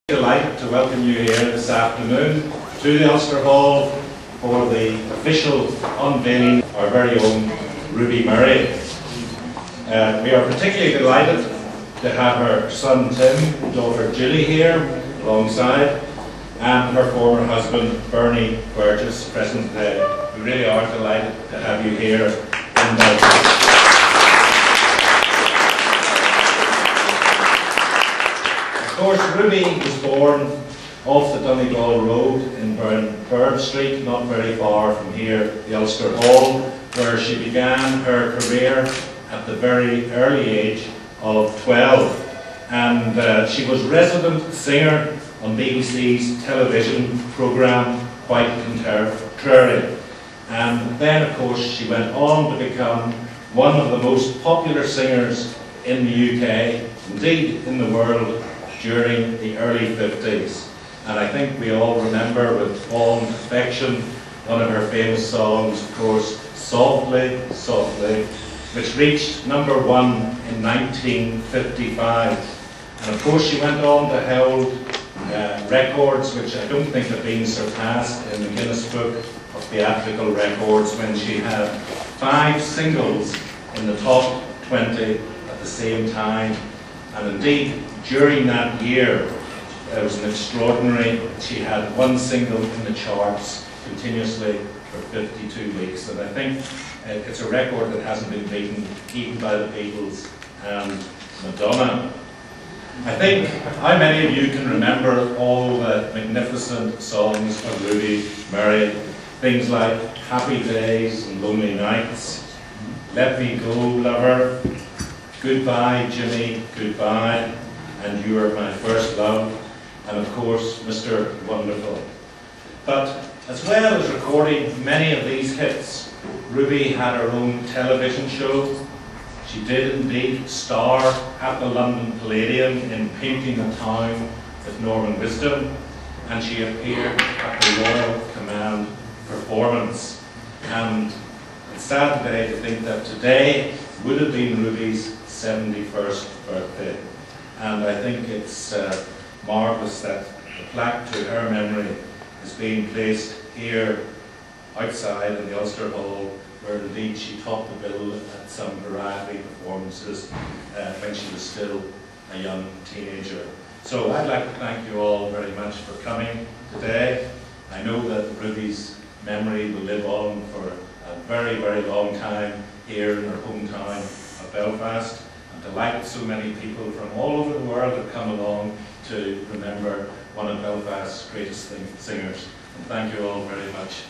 Delighted to welcome you here this afternoon to the Ulster Hall for the official unveiling of our very own Ruby Murray. We are particularly delighted to have her son Tim, daughter Julie here alongside, and her former husband Bernie Burgess present today. We really are delighted to have you here in Belfast. Of course, Ruby was born off the Donegal Road in Burn Street, not very far from here, the Ulster Hall, where she began her career at the very early age of 12. And she was resident singer on BBC's television programme Quite Contrary. And then, of course, she went on to become one of the most popular singers in the UK, indeed in the world, during the early 50s. And I think we all remember with fond affection one of her famous songs, of course, Softly, Softly, which reached #1 in 1955. And of course she went on to hold records which I don't think have been surpassed in the Guinness Book of Theatrical Records, when she had 5 singles in the top 20 at the same time. And indeed, during that year, it was an extraordinary. She had 1 single in the charts continuously for 52 weeks. And I think it's a record that hasn't been beaten even by the Beatles and Madonna. I think how many of you can remember all the magnificent songs of Ruby Murray? Things like Happy Days and Lonely Nights, Let Me Go, Lover, Goodbye, Jimmy, Goodbye, and You Are My First Love, and of course, Mr. Wonderful. But as well as recording many of these hits, Ruby had her own television show. She did indeed star at the London Palladium in Painting a Town with Norman Wisdom, and she appeared at the Royal Command performance. And it's sad today to think that today would have been Ruby's 71st birthday. And I think it's marvellous that the plaque to her memory is being placed here outside in the Ulster Hall, where indeed she topped the bill at some variety performances when she was still a young teenager. So I'd like to thank you all very much for coming today. I know that Ruby's memory will live on for a very, very long time here in her hometown of Belfast. I'm delighted so many people from all over the world have come along to remember one of Belfast's greatest singers. And thank you all very much.